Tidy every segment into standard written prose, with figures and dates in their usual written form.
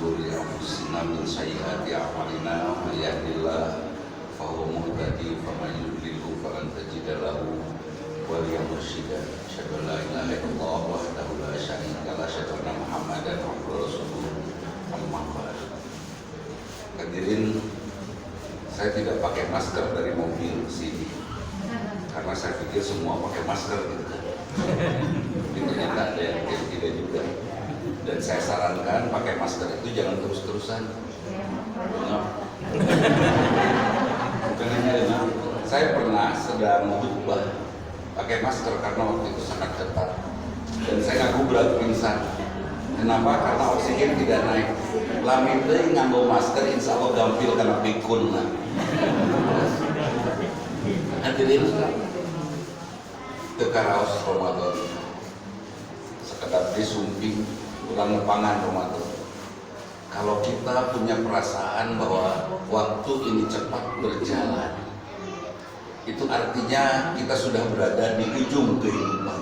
شرور أنفسنا من سيئات أعمالنا من يهد الله فهو مهتدي ومن يضلل فلن تجد له وليا مرشدا أشهد أن لا إله إلا الله وحده لا شريك له أشهد أن محمدا عبده ورسوله أما بعد. Hadirin, saya tidak pakai masker dari mobil sini karena saya pikir semua pakai masker gitu kan. Ternyata ada yang tidak juga. Dan saya sarankan pakai masker itu jangan terus-terusan. Bukan hanya dengan saya pernah sedang khutbah pakai masker karena waktu itu sangat ketat dan saya ngaku berat pingsan. Kenapa? Karena oksigen tidak naik. Lami teh nganggo masker insya Allah gampil karena pikun lah. Hadirin tekaraos Ramadan sekedar disumping kurang nepangan Ramadan. Kalau kita punya perasaan bahwa waktu ini cepat berjalan, itu artinya kita sudah berada di ujung kehidupan.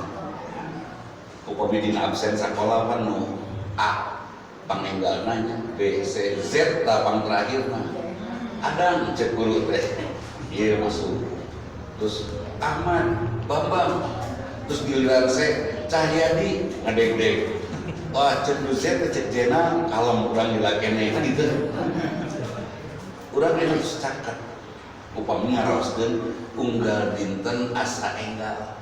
Upami dina absen sekolah penuh A pangenggal nanya, B, C, Z lapang terakhir mah ada cek guru teh iya masuk, terus Ahmad, Bambang, terus giliran saya Cahyadi ngadeg-deg, wah cek Z cek Jena kalem kurang dilakene kan gitu. Urang harus caket upami ngaroskeun unggal dinten asa enggal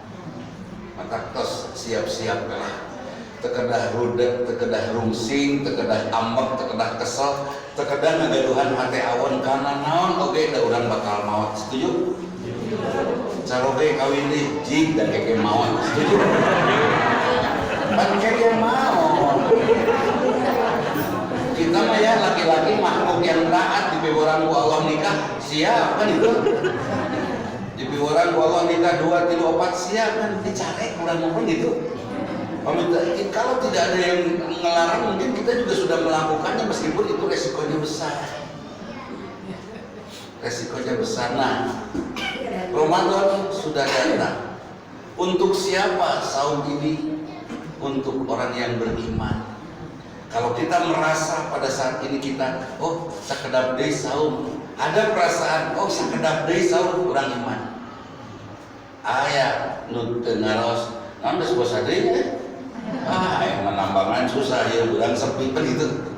maka tos siap-siap lah. Tekedah rudet, tekedah rungsing, tekedah ambek, tekedah kesel, tekedah ngagaduhan hati awon karena naon oge da urang bakal maot. Setuju? Caroge kawin deui jig dan keke maot. Setuju? Pan keke maot. Kita mah ya laki-laki makhluk yang taat dipiwuran ku Allah nikah siap kan itu. Dipiwuran ku Allah nikah 2, 3, 4 siap kan dicari kurang ngomong gitu. Kalau tidak ada yang melarang mungkin kita juga sudah melakukannya meskipun itu resikonya besar. Resikonya besar. Nah, Ramadan sudah datang. Untuk siapa saum ini? Untuk orang yang beriman. Kalau kita merasa pada saat ini kita, oh sakedap deui saum, ada perasaan, oh sakedap deui saum kurang iman. Aya nu teu ngaros, naon geus bosa deui yang menambangan susah ya urang sepi itu.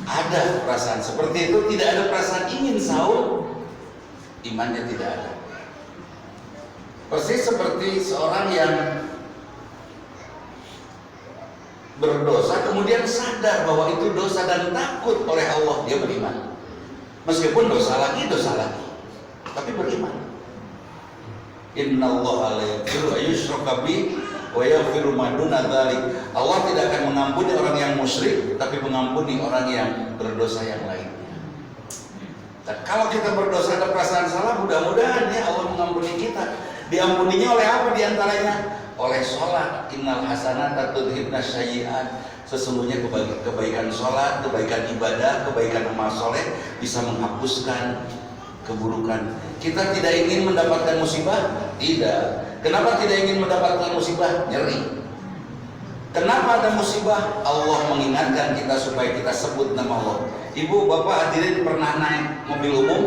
Ada perasaan seperti itu, tidak ada perasaan ingin saum, imannya tidak ada. Persis seperti seorang yang berdosa kemudian sadar bahwa itu dosa dan takut oleh Allah, dia beriman. Meskipun dosa lagi, tapi beriman. Innallaha la yaghfiru ayyushraka bihi wa yaghfiru ma duna dzalik. Allah tidak akan mengampuni orang yang musyrik, tapi mengampuni orang yang berdosa yang lainnya. Dan kalau kita berdosa ada perasaan salah, mudah-mudahan ya Allah mengampuni kita. Diampuninya oleh apa diantaranya? Oleh sholat. Innal hasanata tudhibna sayyi'at. Sesungguhnya kebaikan sholat, kebaikan ibadah, kebaikan amal soleh bisa menghapuskan keburukan. Kita tidak ingin mendapatkan musibah? Tidak. Kenapa tidak ingin mendapatkan musibah? Nyeri. Kenapa ada musibah? Allah mengingatkan kita supaya kita sebut nama Allah. Ibu, bapak hadirin pernah naik mobil umum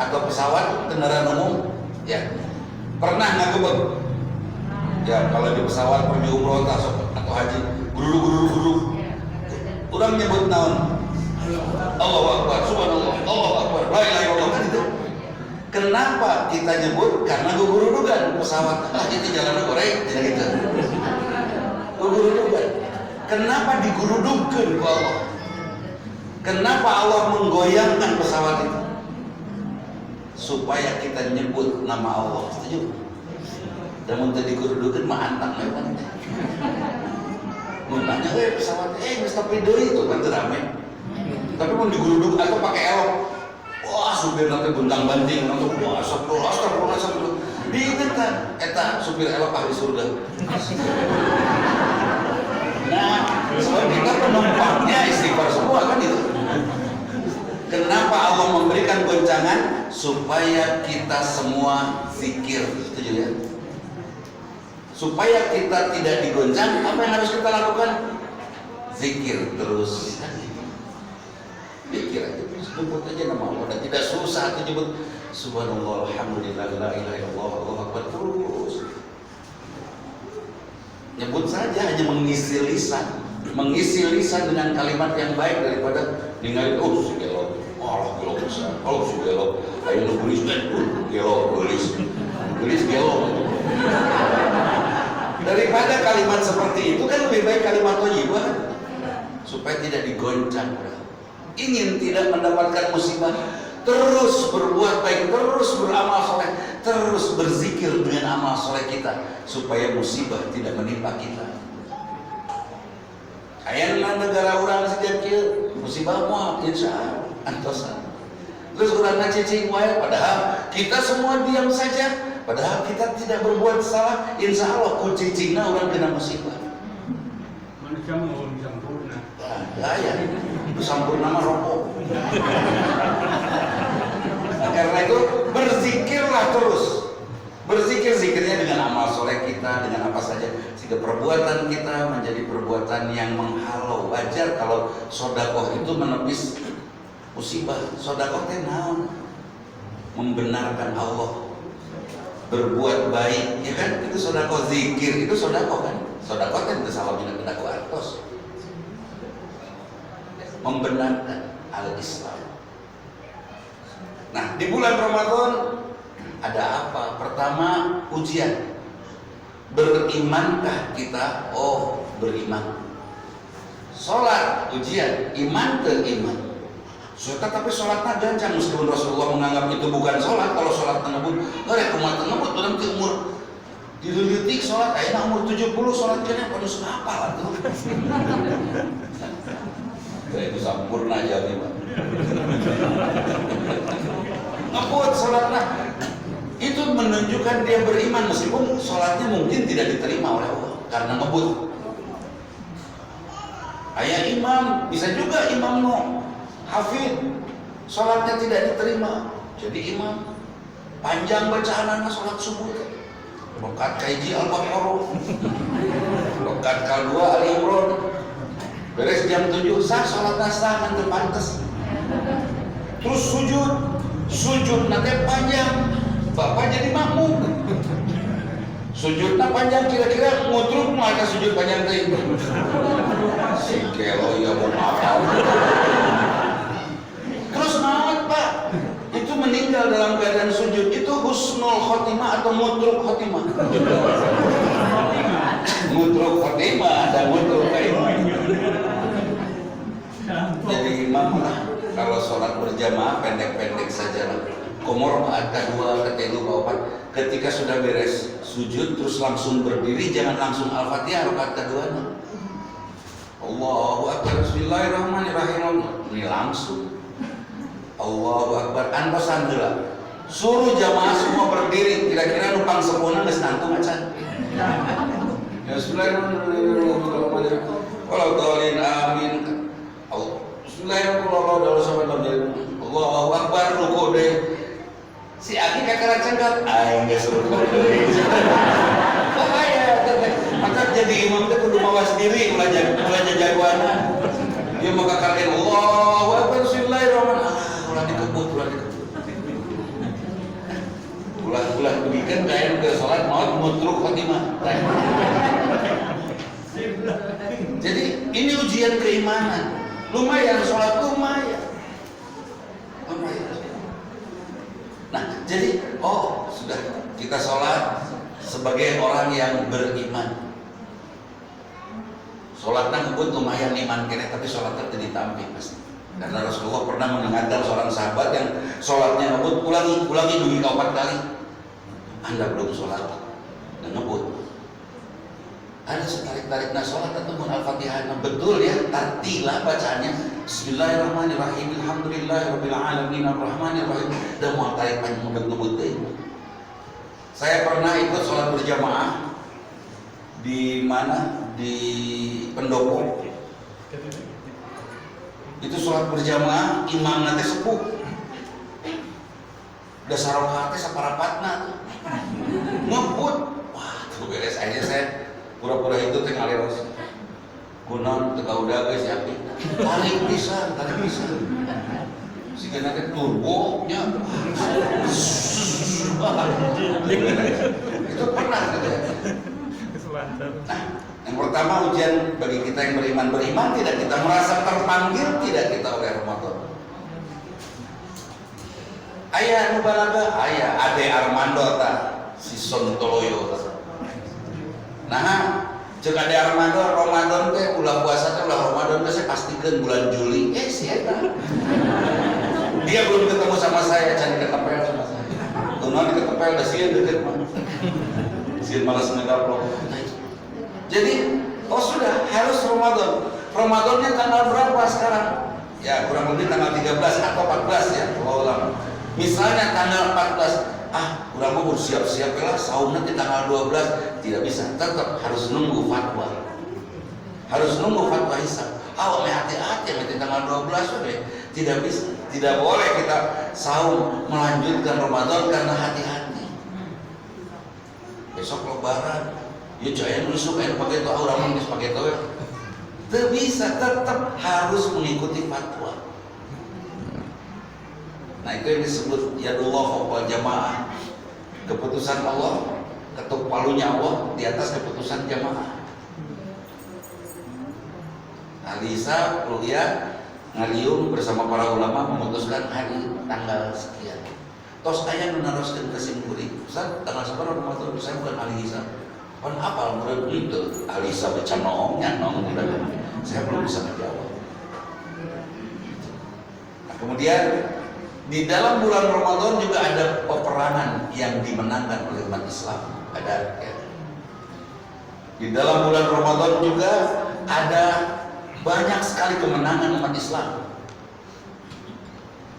atau pesawat, kendaraan umum? Ya. Pernah ngagebeg? Ya, kalau di pesawat pergi umroh atau haji, guru. Urang nyebut naon? Allahu Akbar, subhanallah, Allahu Akbar, la ilaha illallah kan itu. Kenapa kita nyebut? Karena gugurudugan pesawat. Itu jalan goreng, tidak gitu. Gugurudugan. Kenapa digurudugkeun ku Allah? Kenapa Allah menggoyangkan pesawat itu? Supaya kita nyebut nama Allah. Setuju? Dan mun teu digurudugkeun mah antang memang. Mun nanya pesawat, geus tapi deui itu kan teu rame. Tapi mun digurudug atau pakai elok. Wah, supir nanti buntang banting, nanti wah, astagfirullah. Diingetan, eta supir elok ahli surga. Nah, sebab kita penumpangnya istighfar semua kan itu. Kenapa Allah memberikan goncangan? Supaya kita semua zikir, setuju ya? Supaya kita tidak digoncang, apa yang harus kita lakukan? Zikir terus. berzikir aja, sebut aja nama Allah dan tidak susah tuh nyebut subhanallah, alhamdulillah, la ilaha illallah, Allahu akbar, terus nyebut saja, hanya mengisi lisan dengan kalimat yang baik daripada ninggalin si gelo, Allah gelo besar, si gelo, ayo lu gelis gelo. Daripada kalimat seperti itu kan lebih baik kalimat thayyibah supaya tidak digoncang. Ingin tidak mendapatkan musibah, terus berbuat baik, terus beramal soleh, terus berzikir dengan amal soleh kita supaya musibah tidak menimpa kita. Ayeuna negara urang sejak kieu musibah moal insyaallah antosan. Terus urang cicing wae padahal kita semua diam saja. Padahal kita tidak berbuat salah, insya Allah ku cicingna orang kena musibah. Manusia mau sempurna. Ya, itu sempurna mah rokok. Nah, karena itu berzikirlah terus. Zikirnya dengan amal soleh kita, dengan apa saja, sehingga perbuatan kita menjadi perbuatan yang menghalau. Wajar kalau sodakoh itu menepis musibah. Sodakoh teh naon? Membenarkan Allah. Berbuat baik, ya kan? Itu sodakoh, zikir itu sodakoh kan? Sodakoh kan itu salah bina dakwah artos. Membenarkan al-Islam. Nah, di bulan Ramadan ada apa? Pertama, ujian. Berimankah kita? Oh, beriman. Sholat, ujian. Iman ke iman. Tapi sholatnya gancang, meskipun Rasulullah menganggap itu bukan sholat. Kalau sholat tenebut, kumat tenebut nanti umur dililitik sholat, akhirnya umur 70 sholat kayaknya pada apa lah tuh. Itu sempurna aja nih, ngebut sholatnya. Itu menunjukkan dia beriman meskipun sholatnya mungkin tidak diterima oleh Allah karena ngebut. Ayah imam, bisa juga imam hafid, sholatnya tidak diterima, jadi imam panjang bacaannya sholat subuh, rokat kaiji al-baqarah, rokat kedua al-imran, beres jam 7 sah sholatnya sah nanti pantes, terus sujud nanti panjang, bapak jadi makmum, sujudnya panjang kira-kira ngutruk maka sujud panjang teh, si kelo ya mau maaf. Terus naon Pak? Itu meninggal dalam keadaan sujud. Itu husnul khotimah atau mutruk khotimah? Mutruk khotimah dan mutruk khotimah. Jadi imam lah kalau sholat berjamaah pendek-pendek saja lah. Komor kedua, ketiga, keempat. Ketika sudah beres sujud terus langsung berdiri, jangan langsung al-fatihah rakaat kedua. Allahu akbar, bismillahirrahmanirrahim. Ini langsung. Allahu akbar, antosan heula. Suruh jamaah semua berdiri, kira-kira numpang sepuna geus nantung acan. Ya bismillahirrahmanirrahim. Walau dolin amin. Bismillahirrahmanirrahim. Allahu akbar, ruku deh. Si Aki kakak cengkat, aing geus ruku deui. Bahaya teh. Maka jadi imam teh kudu mawas diri belajar jagoana. Dia maka kalian Allahu akbar, bismillahirrahmanirrahim. Ulah bikin kain ke sholat maut mutruk khotimah. Jadi ini ujian keimanan. Lumayan sholat lumayan. Nah, jadi sudah kita sholat sebagai orang yang beriman. Sholatnya ngebut lumayan iman kene, tapi sholatnya tidak ditampi pasti. Karena Rasulullah pernah mengingatkan seorang sahabat yang sholatnya ngebut, ulangi demi 4 kali. Anda belum sholat dan ngebut. Ada setarik-tarikna sholat atau al-fatihah. Betul ya, tartilah bacaannya. Bismillahirrahmanirrahim. Alhamdulillahirabbil alamin arrahmanirrahim. Dan mau tarik panjang ngebut deh. Saya pernah ikut sholat berjamaah di mana? Di Pendopo. Itu sholat berjamaah, imam nanti sepuh. Dasar rokaatnya saparapatna ngebut. Wah, tuh beres aja saya pura-pura itu teh ngaleros. Kunaon teu kaudah geus yakin. Tarik pisan. jika nanti turbonya itu pernah terjadi. Nah, yang pertama ujian bagi kita yang beriman tidak kita merasa terpanggil tidak kita oleh Ramadan. Ayah nubalaga, ayah ade Armando ta si Sontoloyo ta. Nah, cek ade Armando Ramadan teh ulah puasa teh ulah Ramadan teh saya pastikan bulan Juli. Si eta. Dia belum ketemu sama saya, can ketepel sama saya. Tunan ketepel da sieun deukeut mah. Sieun malas ngegaplok. Jadi, oh sudah harus Ramadan. Ramadannya tanggal berapa sekarang? Ya kurang lebih tanggal 13 atau 14 ya. Allah. Misalnya tanggal 14, kurang mau bersiap-siap lah saumnya di tanggal 12, tidak bisa. Tetap harus nunggu fatwa. Harus nunggu fatwa hisab. Awak hati-hati di tanggal 12 sudah. Tidak bisa. Tidak boleh kita saum melanjutkan Ramadan karena hati-hati. Besok lebaran. Ya jangan nusuk pakai itu orang mengis pakai itu ya. Tidak bisa, tetap harus mengikuti fatwa. Nah itu yang disebut yadullah fawqa jamaah. Keputusan Allah, ketuk palunya Allah di atas keputusan jamaah. Alisa, Ruqyah, ngaliung bersama para ulama memutuskan hari tanggal sekian. Tos aya nu naroskeun kesimpulan. Ustaz, tanggal sabar Ramadan saya bukan Alisa. Pan apal murid itu Alisa baca noongnya nong saya belum bisa menjawab. Nah, kemudian di dalam bulan Ramadan juga ada peperangan yang dimenangkan oleh umat Islam. Ada ya. Di dalam bulan Ramadan juga ada banyak sekali kemenangan umat Islam.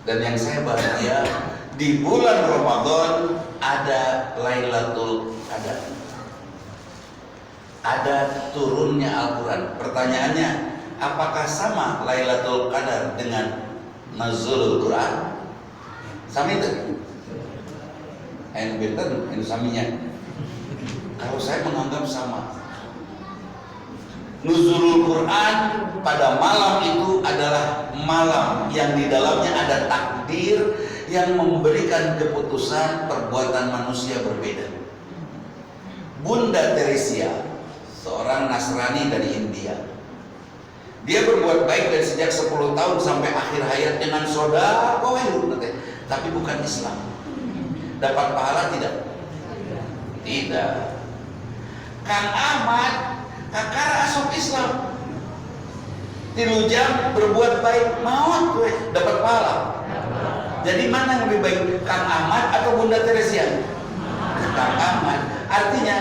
Dan yang saya bahagia di bulan Ramadan ada Lailatul Qadar. Ada turunnya Al-Quran. Pertanyaannya, apakah sama Lailatul Qadar dengan Nuzulul Quran? Sama itu? Ayo beten, ini saminya. Kalau saya menganggap sama. Nuzulul Quran pada malam itu adalah malam yang di dalamnya ada takdir yang memberikan keputusan perbuatan manusia berbeda. Bunda Teresia, seorang Nasrani dari India. Dia berbuat baik dari sejak 10 tahun sampai akhir hayat dengan sedekah tapi bukan Islam. Dapat pahala tidak? Tidak. Kang Ahmad kakara asup Islam. 3 jam berbuat baik maut dapat pahala. Jadi mana yang lebih baik, Kang Ahmad atau Bunda Teresia? Kang Ahmad. Artinya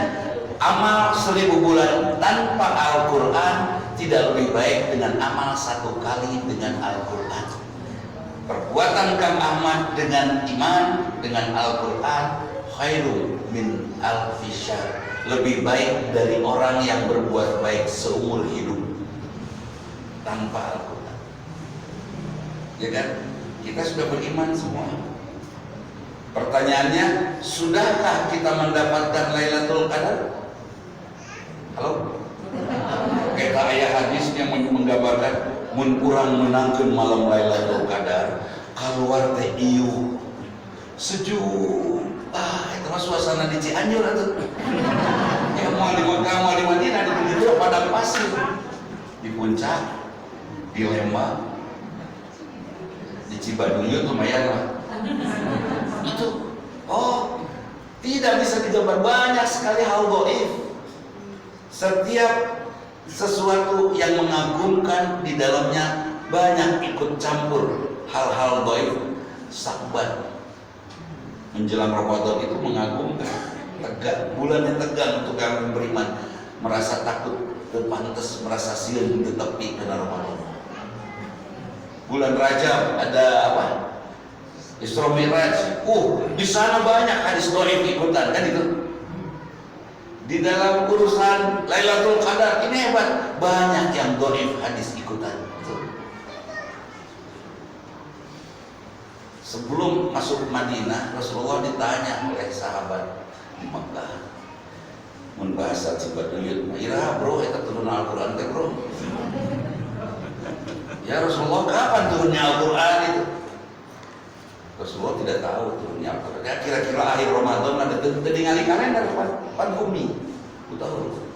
amal 1000 bulan tanpa Al-Quran tidak lebih baik dengan amal 1 kali dengan Al-Quran. Perbuatan Kang Ahmad dengan iman, dengan Al-Quran khairum min alfi syahr, lebih baik dari orang yang berbuat baik seumur hidup tanpa Al-Quran. Ya kan? Kita sudah beriman semua. Pertanyaannya, sudahkah kita mendapatkan Lailatul Qadar? Halo? Kita ayat hadis yang menggambarkan mun kurang menangkeun malam Lailatul Qadar keluar teh ieu sejuk. Itu mah suasana di Cianjur atuh. Ya mau di Mekah, mau di Madinah, di dieu padang pasir. Di puncak, di Lembang, di Cibaduyut lumayan lah. Itu tidak bisa digambar, banyak sekali hal dhaif. Setiap sesuatu yang mengagumkan di dalamnya banyak ikut campur hal-hal dhaif. Sabat menjelang Ramadan itu mengagumkan, tegak, bulan yang tegang untuk yang beriman, merasa takut, terpantas, merasa sieun di tepi kena Ramadan. Bulan Rajab ada apa? Isra Mi'raj. Di sana banyak hadis dhaif ikutan kan itu. Di dalam urusan Lailatul Qadar ini hebat, banyak yang dhaif hadis ikutan. Sebelum masuk Madinah, Rasulullah ditanya oleh sahabat di Mekah. Mun bahasa Cibaduyut, "Ira bro, eta turun Al-Qur'an teh bro." Ya Rasulullah, kapan turunnya Al-Qur'an itu? Rasulullah tidak tahu turunnya apa. Kira-kira akhir Ramadan ada ningali kalender pan bumi. Tahu.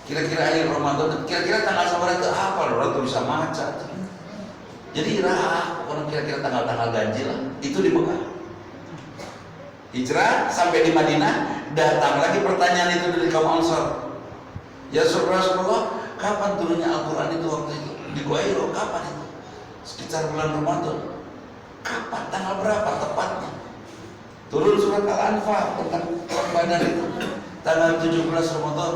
Kira-kira akhir Ramadan, kira-kira tanggal sabar itu apa? Orang tuh bisa maca. Jadi orang kira-kira tanggal-tanggal ganjil lah. Itu di Mekah. Hijrah sampai di Madinah, datang lagi pertanyaan itu dari kaum Ansar. Ya Rasulullah, kapan turunnya Al-Quran itu waktu itu? Di Gua Hiro, kapan itu? Sekitar bulan Ramadan. Kapan? Tanggal berapa tepatnya? Turun surat Al-Anfal tentang perang Badar itu. Tanggal 17 Ramadan.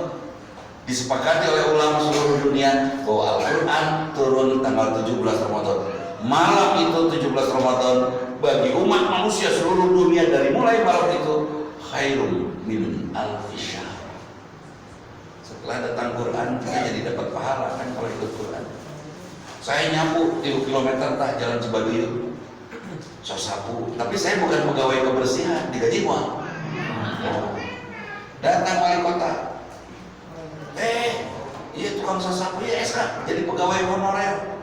Disepakati oleh ulama seluruh dunia bahwa Al-Quran turun tanggal 17 Ramadan. Malam itu 17 Ramadan bagi umat manusia seluruh dunia dari mulai malam itu khairum min alfi syahr. Setelah datang Quran kita jadi dapat pahala kan kalau ikut Quran. Saya nyapu 3 kilometer tah jalan Cibaduyut. Saya sapu, tapi saya bukan pegawai kebersihan, digaji uang. Datang wali kota. Iya tukang sasapu ya SK, jadi pegawai honorer.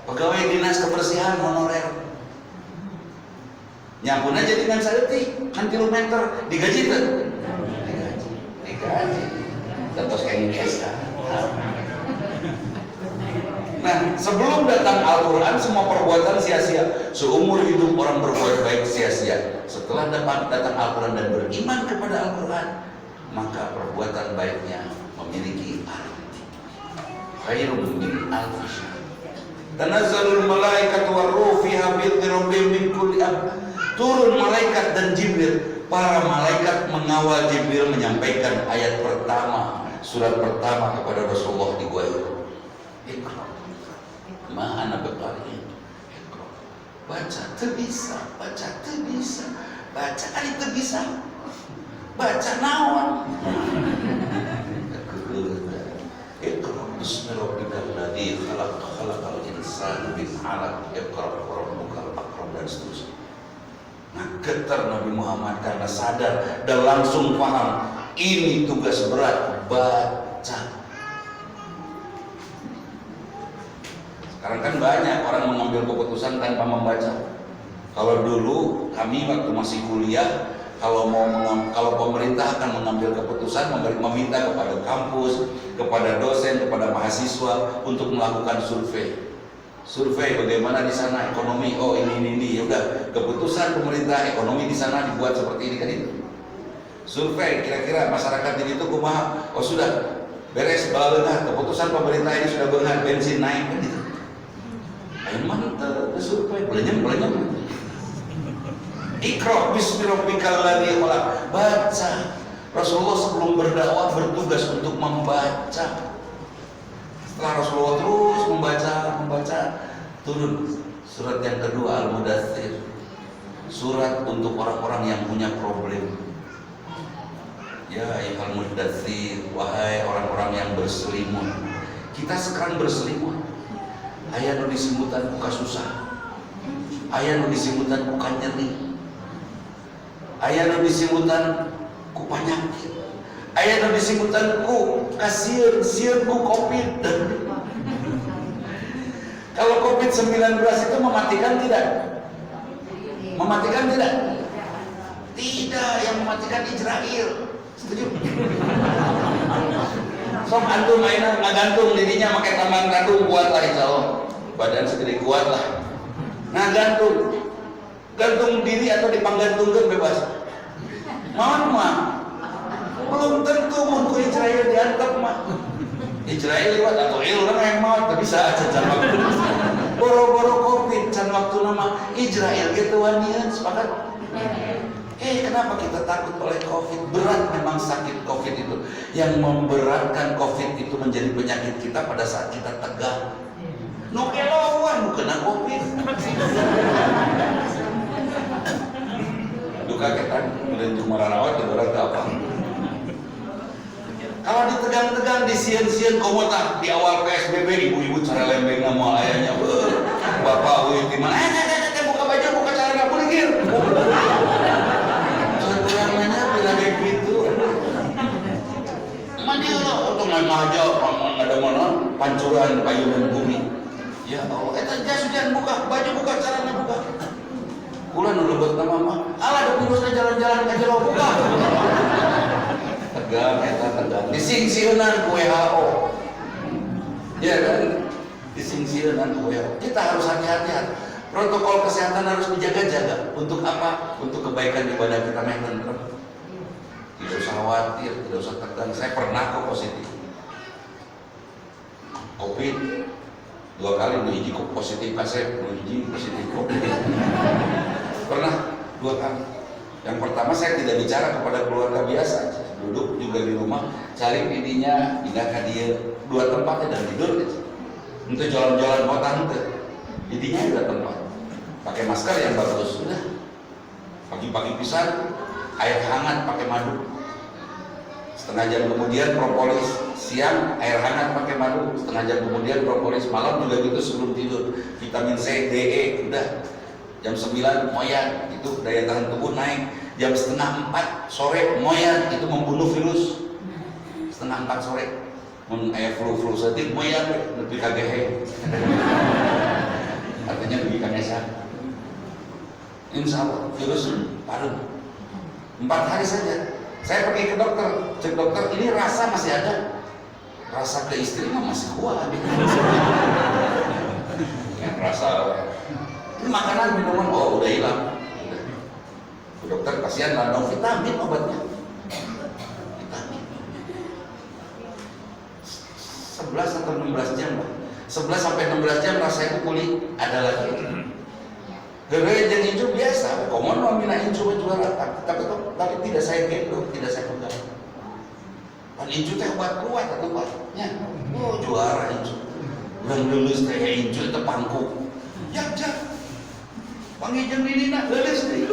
Pegawai dinas kebersihan honorer. Nyampun aja dengan saeutik, kan kilometer digaji tuh. Digaji. Terus kayak SK. Nah, sebelum datang Al-Quran semua perbuatan sia-sia. Seumur hidup orang berbuat baik sia-sia. Setelah datang Al-Quran dan beriman kepada Al-Quran, maka perbuatan baiknya memiliki arti. Khairum min alfi syahr. Tanazzalul malaikatu war-ruh fiha bi'izni rabbihim min kulli amr. Turun malaikat dan Jibril. Para malaikat mengawal Jibril menyampaikan ayat pertama, surat pertama kepada Rasulullah di Gua Hiro. Iqra. Ma ana biqari. Iqra. Baca teu bisa, baca teu bisa. Baca ari teu bisa. Baca naon? Iqra bismi rabbikal ladzi khalaq, khalaqal insana min 'alaq, iqra wa rabbukal akram dan seterusnya. Nah, getar Nabi Muhammad karena sadar dan langsung paham ini tugas berat, baca. Sekarang kan banyak orang mengambil keputusan tanpa membaca. Kalau dulu kami waktu masih kuliah, kalau pemerintah akan mengambil keputusan meminta kepada kampus, kepada dosen, kepada mahasiswa untuk melakukan survei. Survei bagaimana di sana ekonomi, oh ini, ya udah keputusan pemerintah ekonomi di sana dibuat seperti ini kan itu. Survei kira-kira masyarakat ini tuh kumaha, oh sudah beres baleungah keputusan pemerintah ini sudah beunghar bensin naik kan gitu. Ayo mantap survei belenyem. Iqra bismi rabbikal ladzi khalaq. Baca. Rasulullah sebelum berdakwah bertugas untuk membaca. Setelah Rasulullah terus membaca, turun surat yang kedua Al-Mudaththir. Surat untuk orang-orang yang punya problem. Ya ayyuhal mudaththir, wahai orang-orang yang berselimut. Kita sekarang berselimut. Aya nu disimutan buka susah. Aya nu disimutan buka nyeri. Aya nu disimutan ku panyakit. Aya nu disimutan ku kasieun ku Covid. Kalau Covid-19 itu mematikan tidak? Mematikan tidak? Tidak, yang mematikan Israel. Setuju? Sok antum mainan ngagantung dirinya pakai tambahan gantung kuat lah insyaallah. Badan segede kuat lah. Nah gantung diri atau dipanggantungkeun bebas. Mohon mah belum tentu mun ku Israel diantep mah. Israel lewat atau orang yang mau tapi bisa aja can waktu. Boro-boro Covid can waktu nama Israel gitu wanian sepakat. Kenapa kita takut oleh Covid? Berat memang sakit Covid itu. Yang memberatkan Covid itu menjadi penyakit kita pada saat kita tegang. Nu kelowan nu kena Covid. Duka kita melenjung mararawat di orang apa? Kalau ditegang-tegang, disieun-sieun komota di awal PSBB, ibu-ibu cara lembeng nama ayahnya, bapak wih di mana? Buka baju, buka celana puligir. Caranya bila kayak gitu. Mana lo? Untuk nggak aja, ada mana? Pancuran payunan bumi. Ya Allah, itu jas hujan buka, baju buka, celana buka. Ulah nu lebet nama mah, alah ada virusnya jalan-jalan ka jero buka. Tegang tegang. Disingsieunan ku WHO. Ya kan? Disingsieunan ku WHO. Kita harus hati-hati. Protokol kesehatan harus dijaga-jaga. Untuk apa? Untuk kebaikan ibadah kita maintenance. Tidak usah khawatir, tidak usah tegang. Saya pernah kok positif COVID 2 kali, hiji kok positif kasep, hiji positif COVID. Pernah 2 kali. Yang pertama saya tidak bicara kepada keluarga biasa, duduk juga di rumah, cari pidinya, pindah ke dia 2 tempatnya dan tidur. Untuk jalan-jalan kota itu, pidinya 2 tempat. Pakai masker yang bagus, sudah. Pagi-pagi pisan, air hangat pakai madu. Setengah jam kemudian propolis, siang air hangat pakai madu, setengah jam kemudian propolis, malam juga gitu sebelum tidur. Vitamin C, D, E, udah. Jam 9 moyan, itu daya tahan tubuh naik. Jam setengah 4 sore moyan, itu membunuh virus. Setengah 4 sore, mun aya flu setik moyan, lebih kagehe. Artinya lebih kagesan. Insya Allah virus paruh 4 hari saja. Saya pergi ke dokter, cek dokter, ini rasa masih ada. Rasa ke istri mah masih kuat. Yang rasa ini makanan minuman udah hilang. Dokter kasihan landong vitamin obatnya. Vitamin 11 atau 16 jam lah. 11 sampai 16 jam rasa itu pulih, ada lagi. Gerai yang hijau biasa, komon nomina hijau juara, tapi tidak saya gendong, tidak saya pegang. Pan hijau teh buat kuat atau buatnya, oh juara hijau. Udah lulus teh hijau itu pangku, jak, panggil ini nak lulus deh.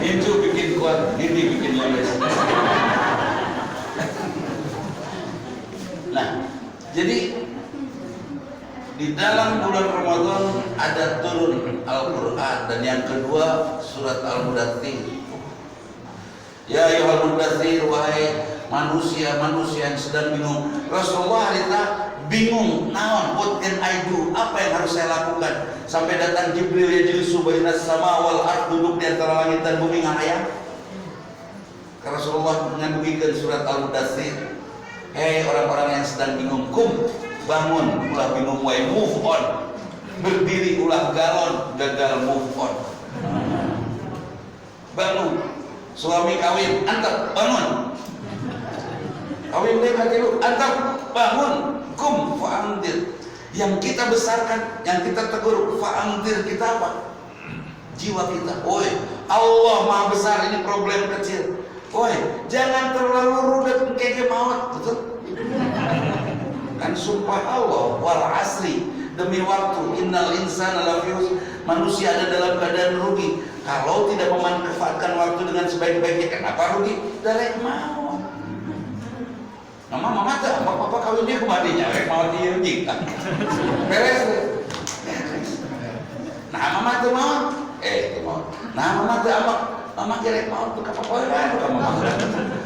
Hijau bikin kuat, ini bikin lulus. Nah, jadi di dalam bulan Ramadan ada turun Al-Quran, dan yang kedua surat Al-Mudaththir. Ya ayyuhal mudaththir, wahai manusia yang sedang bingung. Rasulullah harita bingung, naon, what can I do? Apa yang harus saya lakukan? Sampai datang Jibril yajlisu bainas sama wal ard, duduk di antara langit dan bumi ngahayang. Rasulullah mengadukan surat Al-Mudaththir. Hei orang-orang yang sedang bingung, bangun, ulah bingung wae, move on. Berdiri, ulah galon, gagal move on. Bangun. Suami kawin, antep, bangun. Kawin deh katilu, antep, bangun. Fa'andir. Yang kita besarkan, yang kita tegur, fa'andir, kita apa? Jiwa kita. Oi, Allah Maha Besar, ini problem kecil. Oi, jangan terlalu rudet kayak maut, betul? Kan sumpah Allah, wal asri, demi waktu, innal insana lafi khusr, manusia ada dalam keadaan rugi. Kalau tidak memanfaatkan waktu dengan sebaik-baiknya, kenapa rugi? Dari mau. Nama mama tak, papa kawin dia kematinya, rek mau dia jika. Beres deh. Nah mama tuh mau, mau. Nah mama tuh apa? Mama kira mau tuh kapal kan, mama.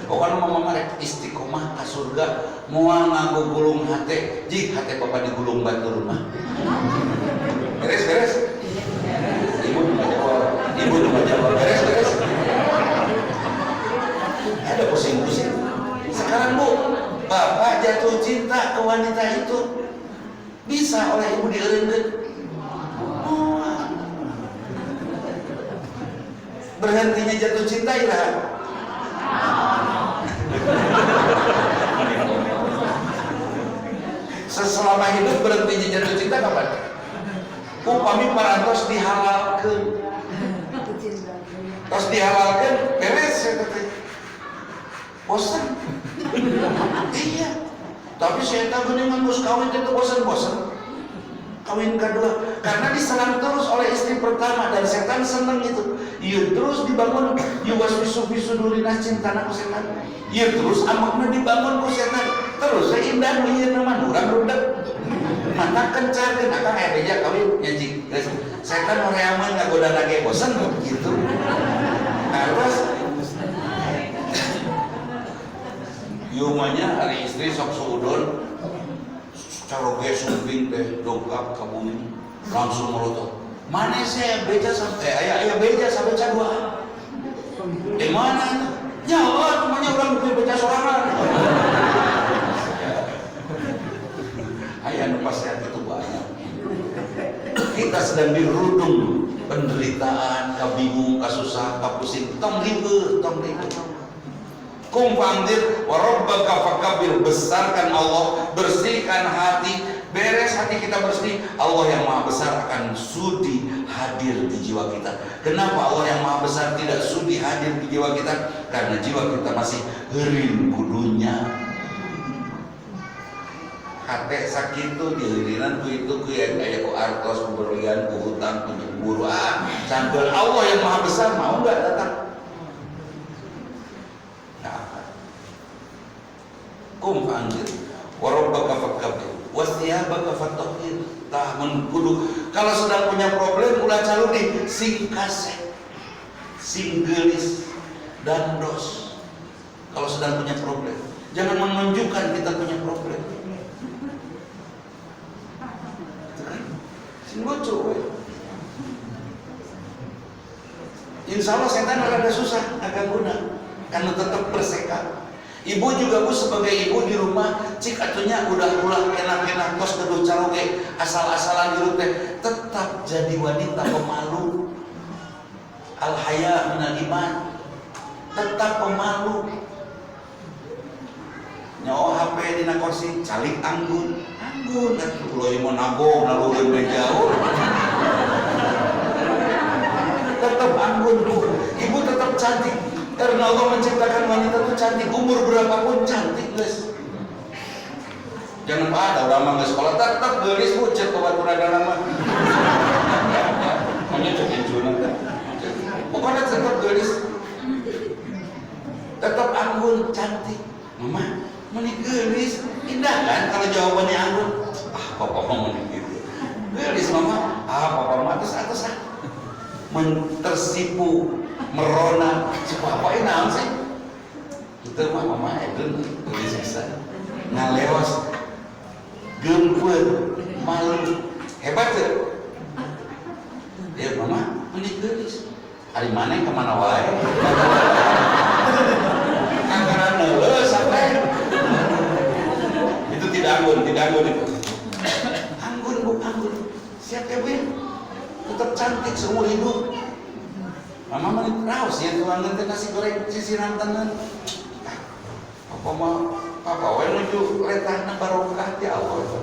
Pokoknya mama rek istiqomah ke surga, moal nganggo gulung hate, jik hate papa digulung batu rumah. Beres. Ibu cuma jawab, beres. Ada pusing-pusing. Sekarang bu, bapak jatuh cinta ke wanita itu, bisa oleh ibu dieureunkeun. Berhentinya jatuh cinta iraha. Selama hidup berhentinya jatuh cinta kapan? Upami parantos dihalalkeun. Tos dihalalkeun beres ya teh. Bosan. Iya. Tapi saya tahu nih nganggus kawin itu bosan-bosan. Kawin kedua, karena diserang terus oleh istri pertama dan setan seneng itu. Iya terus dibangun, yuwaswisu durinas cintana ku setan. Iya terus amakna dibangun ku setan. Terus saya indah ieu nama urang rudak. Mata kencarkeun akang aya beja kawin nyanjing. Setan horeaman ngagoda lagi bosan gitu. Nah, terus yumanya hari istri sok suudon. Caroge sumping teh dongkap ke bumi langsung melotot. Mana saya beja sampai ayah beja sampai cadua. Di mana? Ya Allah, cumanya orang beja sorangan. Ayah nu sehat itu banyak. Kita sedang dirudung penderitaan, kabingung, kasusah, kapusing. Tong ribet. Kum pandir warabbaka fakabir, besarkan Allah, bersihkan hati, beres hati kita bersih, Allah yang maha besar akan sudi hadir di jiwa kita. Kenapa Allah yang maha besar tidak sudi hadir di jiwa kita? Karena jiwa kita masih heureun kudunya. Hate sakit tuh dihirinan ku itu ku yang kayak ku artos, ku berlian, ku hutang, ku jemburu. Cangkel Allah yang maha besar mau nggak datang? Kum anjir warabbaka fakabir wasiyabaka fatahhir. Tah kudu kalau sedang punya problem ulah calu di sing kaseh, sing geulis dan dos. Kalau sedang punya problem jangan menunjukkan kita punya problem. Sing lucu we. Insya Allah setan rada susah akan guna karena tetap bersekat. Ibu juga bu sebagai ibu di rumah cik atunya udah enak-enak tos keduh caroge asal-asalan di rumah tetap jadi wanita pemalu. Al haya minal iman, tetap pemalu. Nyawa HP dina kursi calik anggun dan kalau mau nabung nalurun menjauh tetap anggun bu. Ibu tetap cantik. Karena Allah menciptakan wanita itu cantik, umur berapapun cantik guys. Jangan ada orang mah sekolah tetap gelis bu, cek baturan nama. Hanya cekin junang kan. Pokoknya tetap gelis, tetap anggun, cantik. Mama, meni gelis, indah kan kalau jawabannya anggun. Papa mau meni gitu. Gelis mama, papa mah atas. Tersipu, merona, si papa ini naon sih? Itu mah mama edun, gelis bisa, ngalewas, gempur, malu, hebat tuh. Ya mama, ini gelis. Hari mana kemana wae? Anggaran nelo sampai. Itu tidak anggun itu. Anggun bu, anggun. Siap ya bu ya? Tetap cantik seumur hidup. Mama menit raus ya tuang nanti nasi goreng sisiran tenan. Papa wae nuju letahna barokah ti Allah.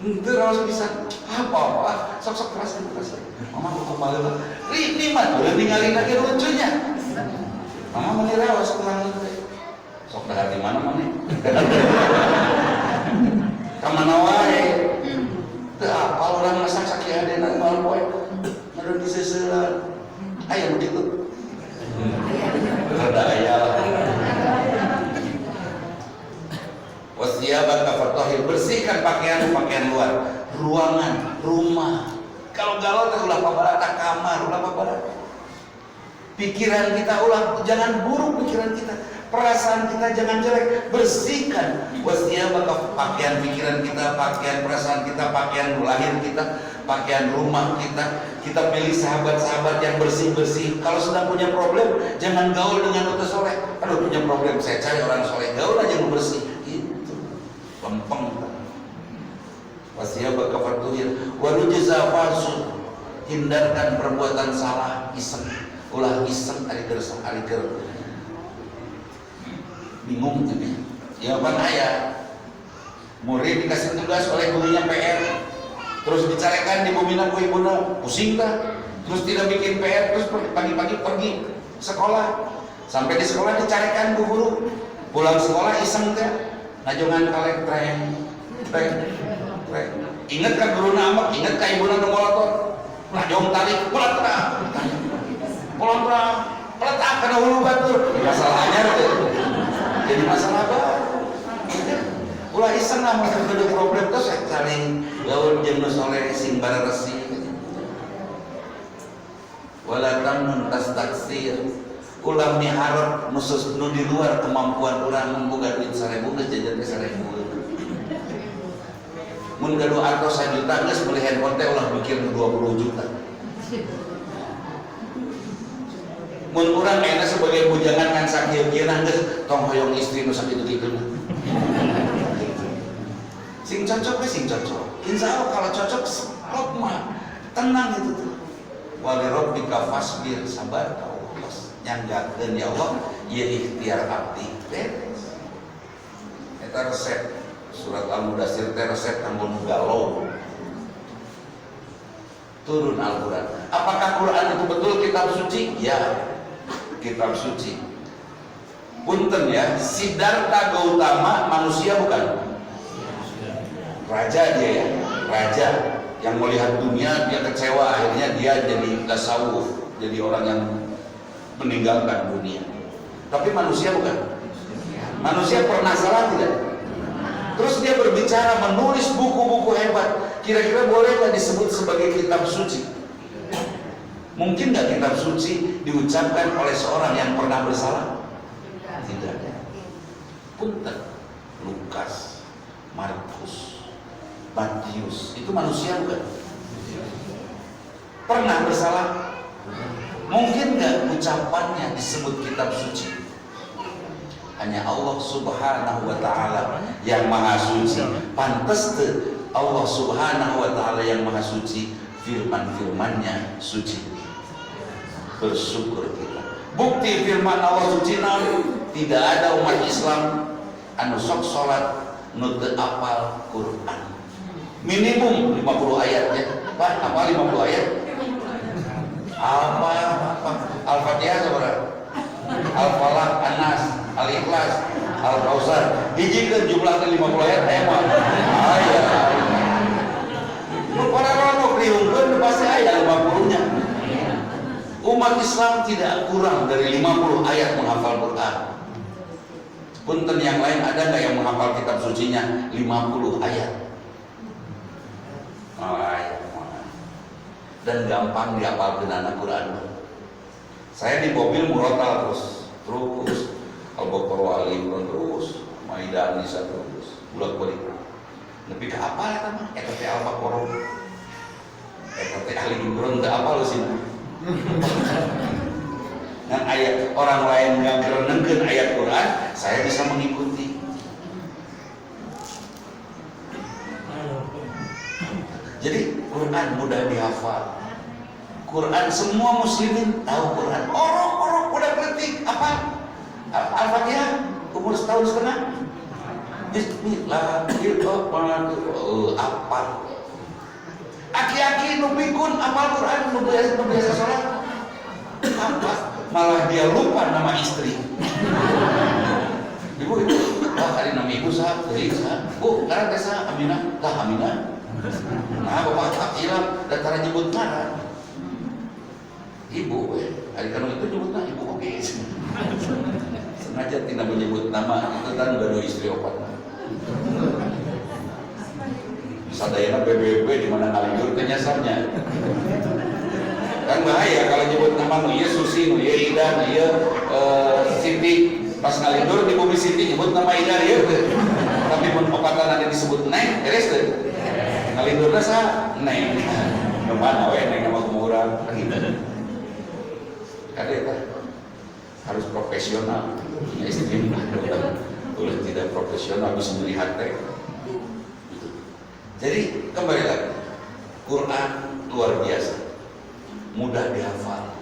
Henteu raos pisan. Papa sok keras. Mama mau kembali. Ini mah udah ningali lagi lucunya. Mama menit raos tuang nanti. Sok dah di mana maneh? Ka mana wae? Teu apal urang masak sakiadena moal poe. Ngadon diseuselan. Ayah begitu. Ada ayah. Wasiyabaka fatahhir, bersihkan pakaian luar, ruangan, rumah. Kalau galau teh ulah pabarata kamar, ulah pabarata. Pikiran kita ulah jangan buruk pikiran kita. Perasaan kita jangan jelek, bersihkan. Wasiyabaka pakaian pikiran kita, pakaian perasaan kita, pakaian lahir kita, pakaian rumah kita. Kita pilih sahabat-sahabat yang bersih-bersih. Kalau sedang punya problem, jangan gaul dengan utus soleh. Aduh punya problem, saya cari orang soleh. Gaul aja yang bersih. Itu lempeng. Wasiyabaka fatahhir warujza falsu. Hindarkan perbuatan salah, iseng. Ulah iseng ari keur bingung gitu. Jawaban ayah. Murid dikasih tugas oleh gurunya PR. Terus dicarekan di bumina ku ibuna, pusing dah. Terus tidak bikin PR, terus pagi-pagi pergi sekolah. Sampai di sekolah dicarekan ku guru. Pulang sekolah iseng teh, ngajongan kaleng treng. Ingat kan guru nama, ingat ka ibuna nu molotot. Ngajong tarik, peletak karena hulu batur. Masalahnya tuh. Jadi masalah baru. Ulah iseng lah masuk ke problem terus saling gaul jeung nu soleh sing bararesi. Wala tamnun tastaksir. Ulah miharep nusus nu di luar kemampuan urang memboga duit 1000 geus jajan teh 1000. mun gaduh artos 1 juta geus beli handphone teh ulah mikir 20 juta. Mun urang enak sebagai bujangan ngan sakieu-kieu geus tong hoyong istri nu sakitu-kitu. Sing cocok we sing cocok. Insya Allah kalau cocok sok mah tenang itu tuh. Wali rabbika fasbir, sabar kau pas nyanggakeun ya Allah ieu ikhtiar abdi beres. Eta resep surat Al-Mudatsir teh resep kanggo galau. Turun Al-Qur'an. Apakah Quran itu betul kitab suci? Ya, kitab suci. Punten ya, Siddhartha Gautama manusia bukan? Raja dia ya, raja yang melihat dunia dia kecewa, akhirnya dia jadi tasawuf, jadi orang yang meninggalkan dunia. Tapi manusia bukan? Manusia pernah salah tidak? Terus dia berbicara, menulis buku-buku hebat. Kira-kira bolehkah disebut sebagai kitab suci? Mungkin nggak kitab suci diucapkan oleh seorang yang pernah bersalah? Tidak. Punten, Lukas, Markus, Matius, itu manusia bukan? Pernah bersalah? Mungkin nggak ucapannya disebut kitab suci? Hanya Allah Subhanahu wa Ta'ala yang maha suci. Pantes tuh Allah Subhanahu wa Ta'ala yang maha suci, firman-firmannya suci. Bersyukur kita. Bukti firman Allah suci tidak ada umat Islam anu sok salat nu teu apal Quran. Minimum 50 ayat ya. Pak, apa 50 ayat? Apa? Al-Fatihah saudara. Al-Falaq, An-Nas, Al-Ikhlas, Al-Kausar. Hijikeun jumlahna 50 ayat aya mah. Aya. Nu para ronok diungkeun pasti aya 50-nya. Umat Islam tidak kurang dari 50 ayat menghafal Quran. Punten yang lain ada nggak yang menghafal kitab sucinya 50 ayat? Ayat. Dan gampang dihafalkeun anak Quran. Saya di mobil murotal terus Al-Baqarah, Al-Imran terus, Maidah, An-Nisa terus, bolak-balik. Lebih ke apa ya teman? Eta teh Al-Baqarah. Eta teh Al-Imran teh apa lu sih? Dan ayat orang lain yang ngerenengkeun ayat Quran, saya bisa mengikuti. Jadi Quran mudah dihafal. Quran semua muslimin tahu Quran. Orang-orang udah kritik apa? Al-Fatihah umur setahun setengah. Bismillahirrahmanirrahim. Apa? Aki-aki nu pikun apal Quran nu biasa salat. Apa? Malah dia lupa nama istri. Ibu, hari nama ibu saha? Bu, ngaran teh saha? Aminah. Tah Aminah. Nah, bapak tak hilang dan cara nyebut ngaran. Ibu, hari kanu itu nyebutnya ibu oke. Sengaja tidak menyebut nama itu kan udah 2 istri opat. Sadayana PBB di mana ngalidur teh nyasarnya. Kan bahaya kalau nyebut nama nu ieu Susi, nu ieu Ida, nu ieu Siti. Pas ngalidur di bumi Siti nyebut nama Ida ieu. Tapi mun opatan ada disebut Neng, beres teh. Ngalidurna sa Neng. Nu mana we Neng nama kumurang gitu. Kadeta harus profesional. Ya istri udah tidak profesional bisa melihat teh. Jadi kembali lagi, Quran luar biasa, mudah dihafal.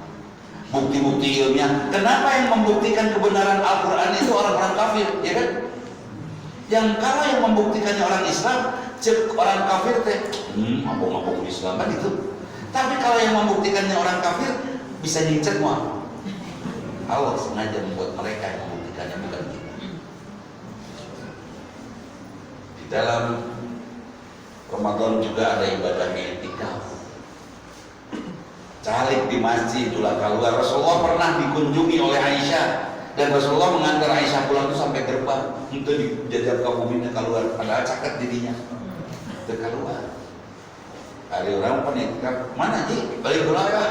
Bukti-bukti ilmiah. Kenapa yang membuktikan kebenaran Al-Quran itu orang-orang kafir, ya kan? Yang kalau yang membuktikannya orang Islam, cek orang kafir teh, ngapung-ngapung Islam kan itu. Tapi kalau yang membuktikannya orang kafir, bisa dicek mah. Allah sengaja membuat mereka yang membuktikannya, bukan kita. Di dalam Ramadan juga ada ibadah i'tikaf. Calik di masjid ulah keluar. Rasulullah pernah dikunjungi oleh Aisyah dan Rasulullah mengantar Aisyah pulang itu sampai gerbang untuk dijajab kaumnya keluar. Padahal caket dirinya untuk keluar. Hari orang pun i'tikaf mana sih? Balik pulang ya.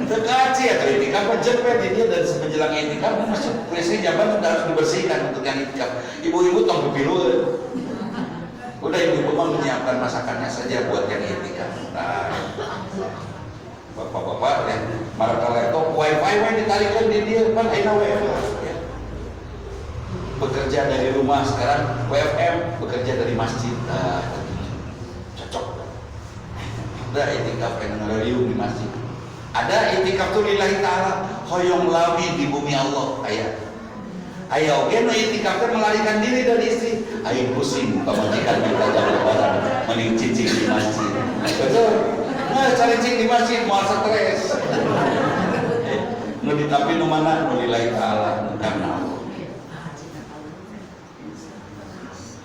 Terkaci ya i'tikaf jepet dia dan menjelang i'tikaf masuk WC jaban sudah harus dibersihkan untuk yang i'tikaf. Ibu-ibu tong bepilu. Udah ibu mah menyiapkan masakannya saja buat yang itikaf. Nah, bapak-bapak ya, marka laptop wifi ditalikan di dia kan aina WFH ya. Bekerja dari rumah sekarang WFM, bekerja dari masjid. Nah, cocok. Udah itikaf yang ngariung di masjid. Ada itikaf tuh lillahi ta'ala, hoyong lawi di bumi Allah. Ayo, oke, no itikaf teh melarikan diri dari istri. Ayo pusing, pemajikan kita jam lebaran, mending cicing di masjid. Betul? Nah, cari cicing di masjid, mau stres. Nu tapi nu mana? Nu lillahi ta'ala, karena Allah.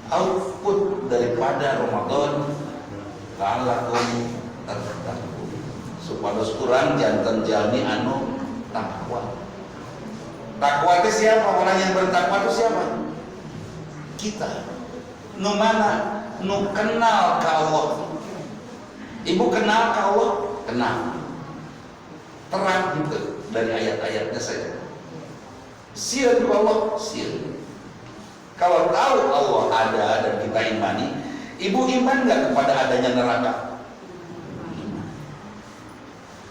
Output daripada Ramadan, la'allakum tattaqun. Supados kurang jantan jalmi anu takwa. Takwa itu siapa? Orang yang bertakwa itu siapa? Kita. Nu mana? Nu kenal ke Allah. Ibu kenal ke Allah? Kenal. Terang gitu dari ayat-ayatnya saja. Sieun ke Allah, sieun. Kalau tahu Allah ada dan kita imani, ibu iman nggak kepada adanya neraka?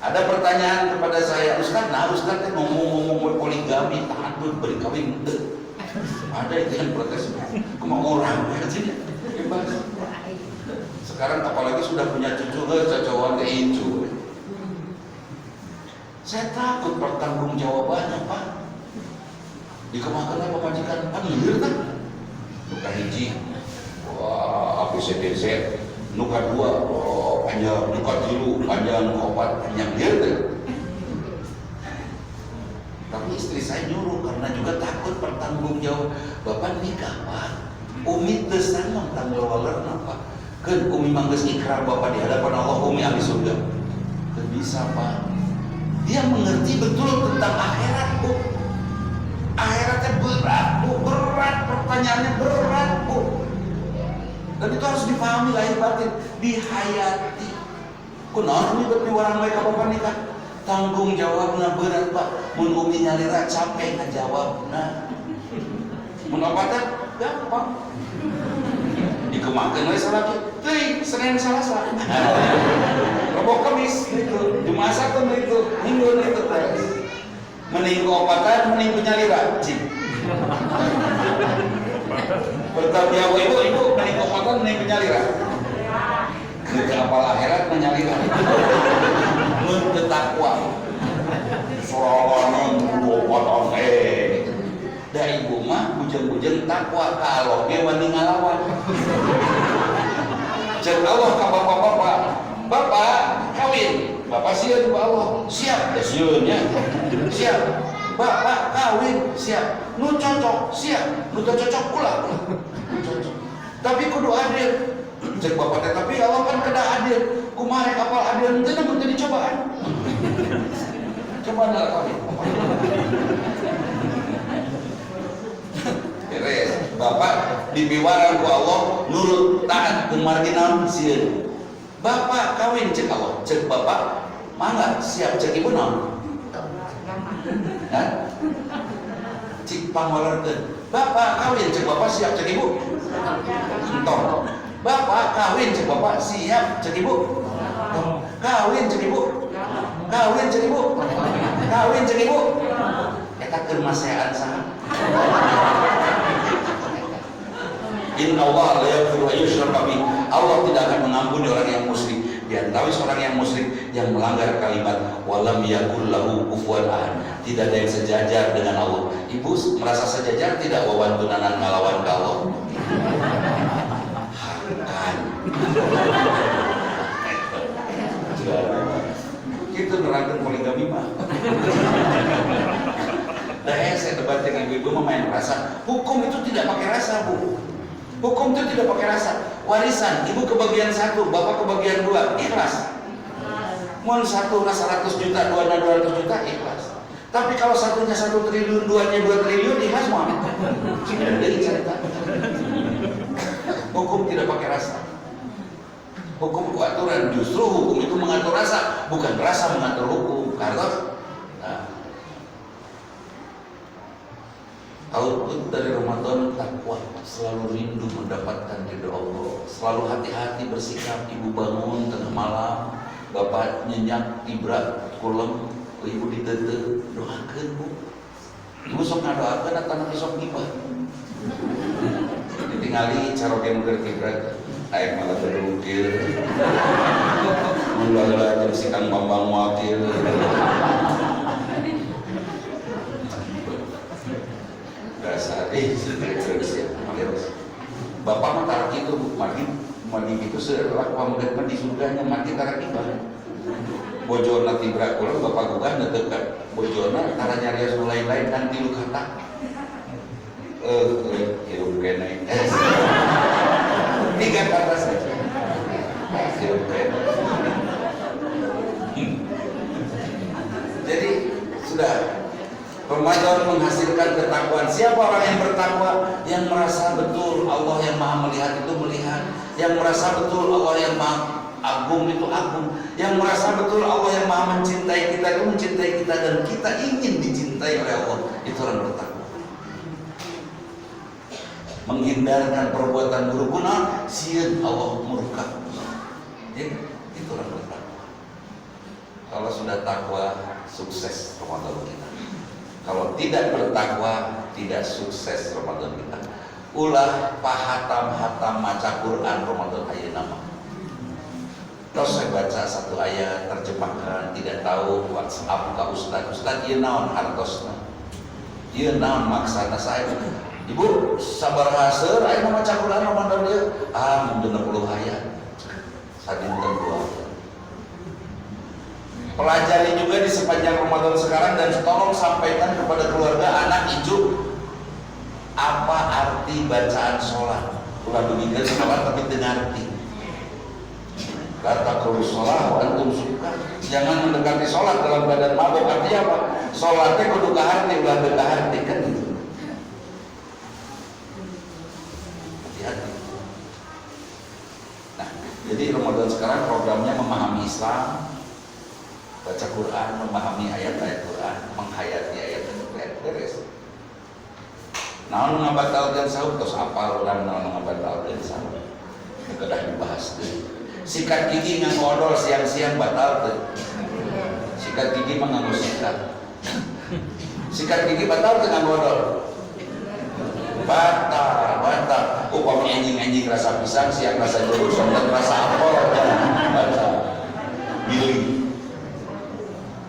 Ada pertanyaan kepada saya, Ustaz, nah Ustaz ngomong-ngomong poligami, takut berkawin, ada itu yang protes, kemau orang, bebas. Sekarang apalagi sudah punya cucu, cocokan ke itu. Saya takut pertanggungjawabannya, Pak. Dikemakan apa majikan? Kan liur kan? Nuka hiji, wah, ABCDZ. Nuka dua, oh, panjang, nuka tilu, panjang, nuka opat, panjang dia tuh. Tapi istri saya nyuruh karena juga takut pertanggung jawab. Bapak nikah Pak, Umi tersanggung tanggung jawab apa? Kan Umi mangges ikrar Bapak di hadapan Allah, Umi ahli surga. Gak bisa Pak. Dia mengerti betul tentang akhirat Bu. Akhiratnya berat Bu, berat pertanyaannya berat Bu. Dan itu harus dipahami lahir batin, dihayati. Kunaon ini berarti orang mereka bapak nikah tanggung jawabnya berat Pak. Mun umi nyalira capek ngajawabna. Mun opatan gampang. Dikemakeun we salaki, teuing Senin Salasa. Rebo Kamis gitu, Jumat Sabtu gitu, Minggu itu terus. Mending opatan, mending nyalira. Bertanya ibu mending opatan mending penyalira. Ke apal akhirat menyalira. Mun teu takwa. Sorolan opatan da ibu mah bujang-bujang takwa kalau ge wani ngalawan. Cek Allah ka bapak-bapak. Bapak kawin. Bapak sieun ku Allah. Siap, sieun nya. Siap. Bapak kawin siap, nu cocok siap, nu cocok pula. Tapi kudu adil. Cek bapak teh tapi Allah kan kada adil. Kumaha kapal adil teh mun jadi cobaan. Coba dah kawin. Beres. Bapak dibiwaran ku Allah nurut taat kumargi naon sieun. Bapak kawin cek Allah, cek bapak mangga siap cek ibu naon. Cik pangwalarkeun bapak kawin cek bapak siap cek ibu entong. Bapak kawin cek bapak siap cek ibu kawin cek ibu kawin cek ibu kawin cek ibu eta keur masehan saha. Inna Allah la yaghfiru an yushraka bih. Allah tidak akan mengampuni orang yang musyrik. Di antara orang yang musyrik yang melanggar kalimat walam yakul lahu kufuwan ahad. Tidak ada yang sejajar dengan Allah. Ibu merasa sejajar tidak wawantunanan ngalawan ka Allah? Harkan. Itu nerangkan poligami mah. Dah saya debat dengan ibu mah main rasa. Hukum itu tidak pakai rasa Bu. Hukum itu tidak pakai rasa. Warisan, ibu kebagian 1, bapak kebagian 2, ikhlas. Mun satu 100 juta, 200 juta, ikhlas. Tapi kalau satunya 1 triliun, duanya 2 triliun, ikhlas mau. Sudah dari cerita. Hukum tidak pakai rasa. Hukum itu aturan, justru hukum itu mengatur rasa, bukan rasa mengatur hukum. Karena Output dari Ramadan takwa, selalu rindu mendapatkan ridho Allah, selalu hati-hati bersikap. Ibu bangun tengah malam, bapak nyenyak tibra kulem, ibu ditete, doakan bu. Ibu sok ngadoakan atau nanti sok ngibah. Ditinggali carogen keur tibra, air malah terukir. Mulai si Kang Bambang wakil. Dasar bapak mah tarak itu mandi gitu setelah pamegat mah di surganya mandi tarak ibadah bojona tibra kula bapak gugah netekan bojona tara nyarios lain-lain kan tilu kata hidup kene tiga kata saja hidup kene jadi sudah Ramadan menghasilkan ketakwaan. Siapa orang yang bertakwa? Yang merasa betul Allah yang maha melihat itu melihat, yang merasa betul Allah yang maha agung itu agung, yang merasa betul Allah yang maha mencintai kita itu mencintai kita, dan kita ingin dicintai oleh Allah. Itu orang bertakwa. Menghindarkan perbuatan buruk guna, sieun Allah murka. Itu orang bertakwa. Kalau sudah takwa, sukses Ramadan kita. Kalau tidak bertakwa, tidak sukses Ramadan kita. Ulah pahatam-hatam maca Quran Ramadan ayeuna nama. Terus saya baca satu ayat, terjemahkan, tidak tahu WhatsApp ke Ustaz ieu naon hartosna. Ieu naon maksana saya. Ibu sabar haseur aya maca Quran Ramadan ieu. Mun 60 ayat. Sadinten 2. Pelajari juga di sepanjang Ramadan sekarang dan tolong sampaikan kepada keluarga anak ibu apa arti bacaan sholat. Ulah begini sholat tapi dengarti. Kata kalau sholat antum suka. Jangan mendekati sholat dalam badan mabuk. Artinya apa? Sholatnya kudu kahati, ulah kahati kan gitu. Hati-hati. Nah, jadi Ramadan sekarang programnya memahami Islam, baca Quran, memahami ayat-ayat Quran, menghayati ayat-ayat beres. Naon ngabatalkeun sahur tos apal urang naon ngabatalkeun sahur. Kedah dibahas deui. Sikat gigi nganggo odol siang-siang batal teh. Sikat gigi mah nganggo sikat. Sikat gigi batal teh nganggo odol. Batal. Upami anjing-anjing rasa pisang, siang rasa jeruk, sore rasa apel, batal. Giling.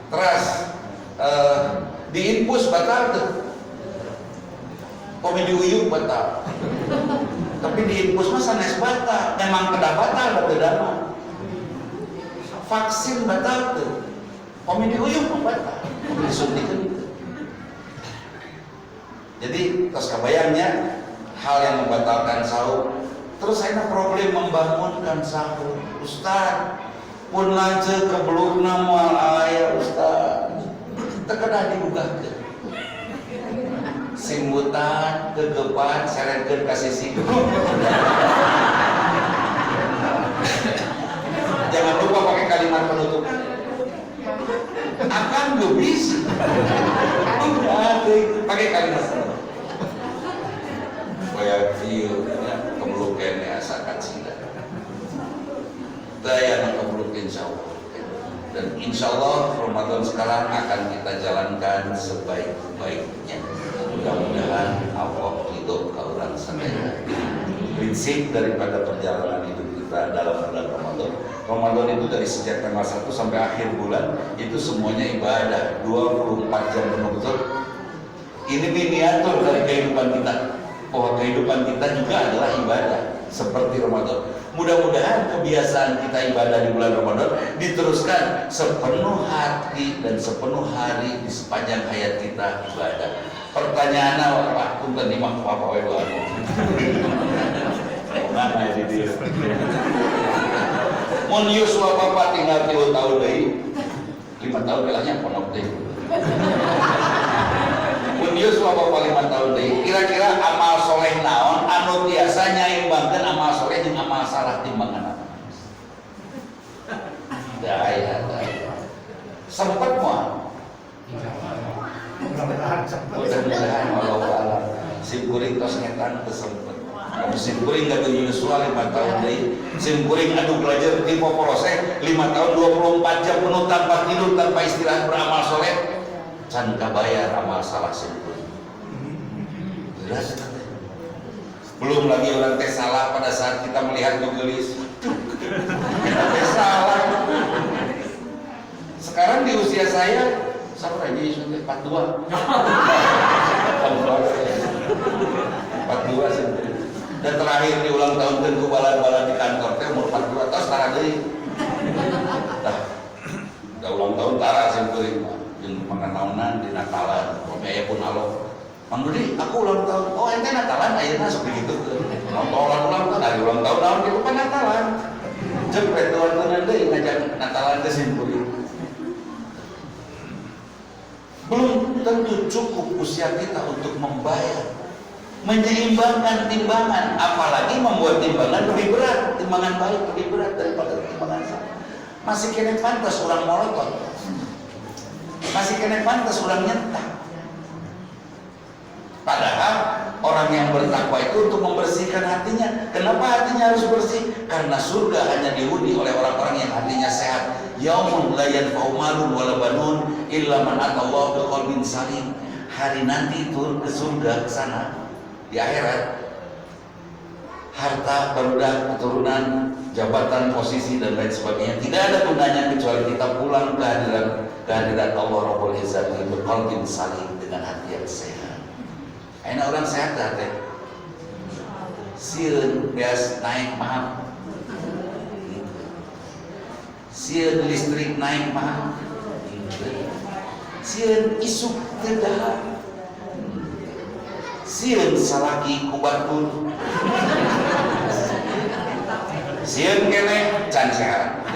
Terus diinfus batal tuh, komedi uyuk batal, tapi diinfus mah sanes batal, memang kedah batal betul mah. Vaksin batal tuh, komedi uyuk mah batal, disuntikan itu. Jadi terus kebayangnya hal yang membatalkan sahur, terus saya problem membangunkan sahur, Ustaz. Pun lanjut ke belukna moal aya Ustaz terkedah digugahkeun simbutan gegepan seretkeun ka sisi jangan lupa pakai kalimat penutup akan geus pakai kalimat penutup supaya view kebeluk kene asa kacida daya kebeluk insyaallah. Dan insyaallah Ramadan sekarang akan kita jalankan sebaik-baiknya. Mudah-mudahan Allah ridho ka urang sadaya. Prinsip daripada perjalanan hidup kita dalam bulan Ramadan. Ramadan itu dari sejak tanggal 1 sampai akhir bulan itu semuanya ibadah 24 jam penuh betul. Ini miniatur dari kehidupan kita. Bahwa kehidupan kita juga adalah ibadah seperti Ramadan. Mudah-mudahan kebiasaan kita ibadah di bulan Ramadan diteruskan sepenuh hati dan sepenuh hari di sepanjang hayat kita ibadah. Pertanyaan apa? Punten di mah apa wae doa. Mana di dia? Mun Yuswa bapak tinggal 3 tahun deui. 5 tahun belahnya ponok deui. Mun Yuswa bapak 5 tahun deui. Kira-kira amal soleh naon anu biasa nyaimbangkeun amal soleh jeung amal salah timbangan. Daya. Sempat moal. Mudah-mudahan Allah simkuring tos ngetan kesempet. Kamu simkuring gak Yusua 5 tahun deh. Simkuring adu belajar di Poporose 5 tahun 24 jam penuh tanpa tidur tanpa istirahat beramal soleh. Can kabayar amal salah simkuring. Jelas kan? Belum lagi orang teh salah pada saat kita melihat gelis. Kita teh salah. Sekarang di usia saya sampai aja sudah 42. 42 sih. Dan terakhir di ulang tahun tentu balan-balan di kantor teh umur 42 tahun setara deui. Dah ulang tahun tara simkuring jeung panganaunan di Natalan. Pokoknya pun alo. Mang Dudi, aku ulang tahun. Oh, ente Natalan ayeuna sok begitu. Nonton ulang tahun dari ulang tahun naon kitu pan Natalan. Jepret tuan-tuan deui ngajak Natalan teh simkuring. Belum tentu cukup usia kita untuk membayar, menyeimbangkan timbangan, apalagi membuat timbangan lebih berat, timbangan baik lebih berat daripada timbangan salah. Masih kena pantas orang molotot, masih kena pantas orang nyentak. Padahal orang yang bertakwa itu untuk membersihkan hatinya. Kenapa hatinya harus bersih? Karena surga hanya dihuni oleh orang-orang yang hatinya sehat. Yaumun la yanfa'u malun wala banun illa man atallaha biqalbin salim. Hari nanti turun ke surga, ke sana di akhirat, harta, barudak, keturunan, jabatan, posisi dan lain sebagainya tidak ada gunanya kecuali kita pulang ke hadirat Allah Rabbul Izzati biqalbin salim, dengan hati yang sehat. Enak orang sehat teh. Sieun gas naik mahal. Sieun listrik naik mahal. Sieun isuk teu dahar. Sieun salaki ku batur. Sieun keneh can sehat.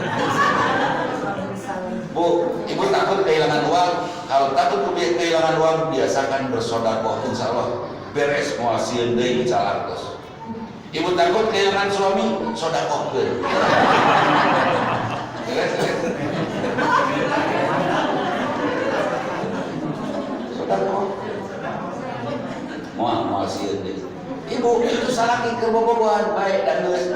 Bu, ibu takut kehilangan uang. Kalau takut kehilangan uang, biasakan bersedekah, insya Allah beres moal sieun deui calaktos. Ibu takut kehilangan suami, sedekahkeun. Beres. Sedekah. Moal sieun deui. Ibu itu salaki keur bobogohan bae dan geus.